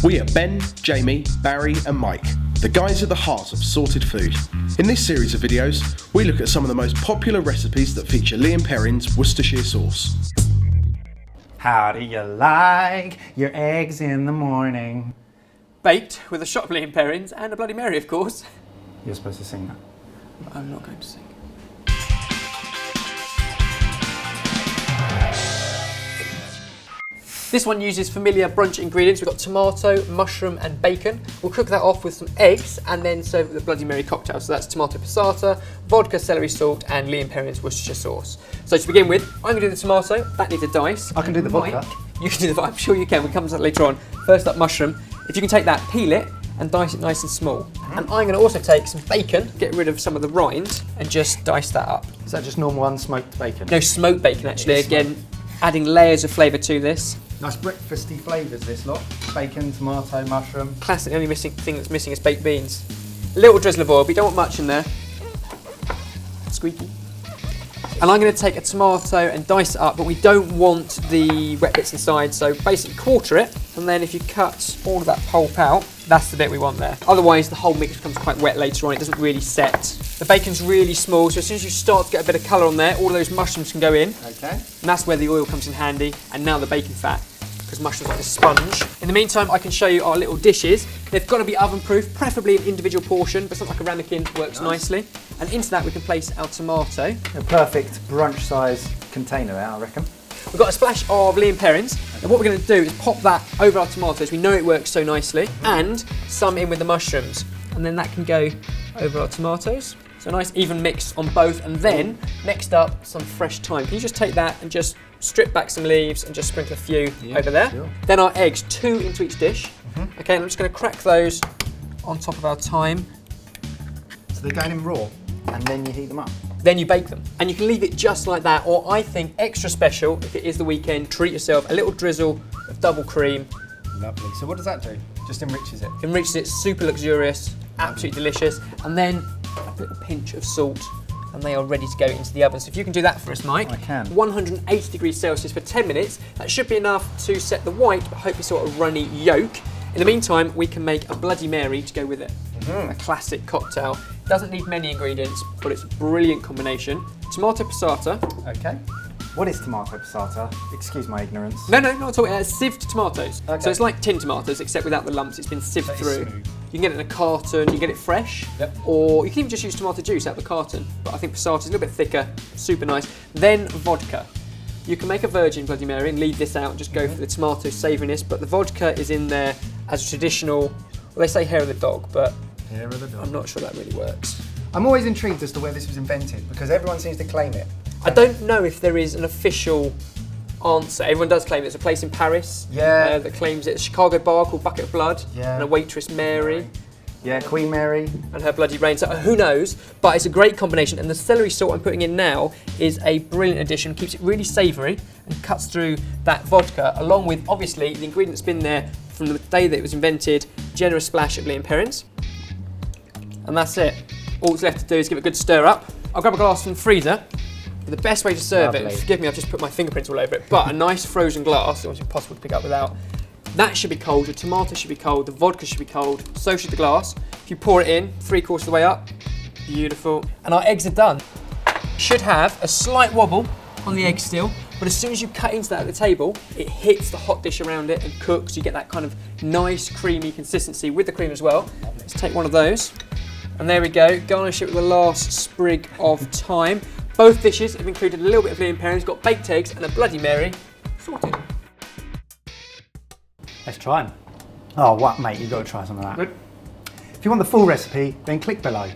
We are Ben, Jamie, Barry and Mike, the guys at the heart of sorted food. In this series of videos, we look at some of the most popular recipes that feature Lea Perrins Worcestershire sauce. How do you like your eggs in the morning? Baked with a shot of Lea Perrins and a Bloody Mary, of course. You're supposed to sing that. I'm not going to sing. This one uses familiar brunch ingredients. We've got tomato, mushroom and bacon. We'll cook that off with some eggs and then serve it with a Bloody Mary cocktail. So that's tomato passata, vodka, celery salt and Lea Perrins Worcestershire sauce. So to begin with, I'm going to do the tomato. That needs a dice. I can do the vodka. You can do the vodka. I'm sure you can. We'll come to that later on. First up, mushroom. If you can take that, peel it and dice it nice and small. And I'm going to also take some bacon, get rid of some of the rind and just dice that up. Is that just normal unsmoked bacon? No, smoked bacon actually. Again, adding layers of flavour to this. Nice breakfasty flavours this lot. Bacon, tomato, mushroom. Classic, the only thing that's missing is baked beans. A little drizzle of oil, but you don't want much in there. Squeaky. And I'm going to take a tomato and dice it up, but we don't want the wet bits inside, so basically quarter it, and then if you cut all of that pulp out, that's the bit we want there. Otherwise the whole mix becomes quite wet later on, it doesn't really set. The bacon's really small, so as soon as you start to get a bit of colour on there, all of those mushrooms can go in. Okay. And that's where the oil comes in handy, and now the bacon fat, because mushrooms like a sponge. In the meantime, I can show you our little dishes. They've got to be oven proof, preferably an individual portion, but something like a ramekin works nicely. And into that we can place our tomato. A perfect brunch size container there, I reckon. We've got a splash of Lea Perrins, and what we're going to do is pop that over our tomatoes. We know it works so nicely, and some in with the mushrooms. And then that can go over our tomatoes. So a nice even mix on both, and then next up some fresh thyme. Can you just take that and just strip back some leaves and just sprinkle a few over there? Sure. Then our eggs, 2 into each dish. Okay, and I'm just going to crack those on top of our thyme. So they're going in raw, and then you heat them up? Then you bake them. And you can leave it just like that, or I think extra special, if it is the weekend, treat yourself, a little drizzle of double cream. Lovely. So what does that do? Just enriches it? Enriches it, super luxurious, absolutely delicious. And then a little pinch of salt, and they are ready to go into the oven. So if you can do that for us, Mike. I can. 180 degrees Celsius for 10 minutes. That should be enough to set the white, but hopefully sort of runny yolk. In the meantime, we can make a Bloody Mary to go with it. A classic cocktail. Doesn't need many ingredients, but it's a brilliant combination. Tomato passata. Okay. What is tomato passata? Excuse my ignorance. No, not at all. Sieved tomatoes. Okay. So it's like tin tomatoes, except without the lumps. It's been sieved through. Smooth. You can get it in a carton, you can get it fresh, or you can even just use tomato juice out of the carton. But I think passata is a little bit thicker, super nice. Then vodka. You can make a virgin Bloody Mary and leave this out and just go for the tomato savouriness, but the vodka is in there as a traditional, well, they say hair of the dog, but Hair of the dog. I'm not sure that really works. I'm always intrigued as to where this was invented, because everyone seems to claim it. I don't know if there is an official answer. Everyone does claim it. There's a place in Paris that claims it. A Chicago bar called Bucket of Blood, and a waitress Mary. Yeah, Queen Mary. And her Bloody Rain. So who knows, but it's a great combination. And the celery salt I'm putting in now is a brilliant addition. Keeps it really savoury and cuts through that vodka, along with obviously the ingredient that's been there from the day that it was invented, generous splash of Lea Perrins. And that's it. All that's left to do is give it a good stir up. I'll grab a glass from the freezer. But the best way to serve it, forgive me, I've just put my fingerprints all over it, but a nice frozen glass, it's impossible to pick up without. That should be cold, your tomato should be cold, the vodka should be cold, so should the glass. If you pour it in, 3/4 of the way up, beautiful. And our eggs are done. Should have a slight wobble on the egg still, but as soon as you cut into that at the table, it hits the hot dish around it and cooks. You get that kind of nice creamy consistency with the cream as well. Let's take one of those. And there we go, garnish it with the last sprig of thyme. Both dishes have included a little bit of Lea Perrins, got baked eggs and a Bloody Mary sorted. Let's try them. Oh, what, mate, you've got to try some of that. Good. If you want the full recipe, then click below.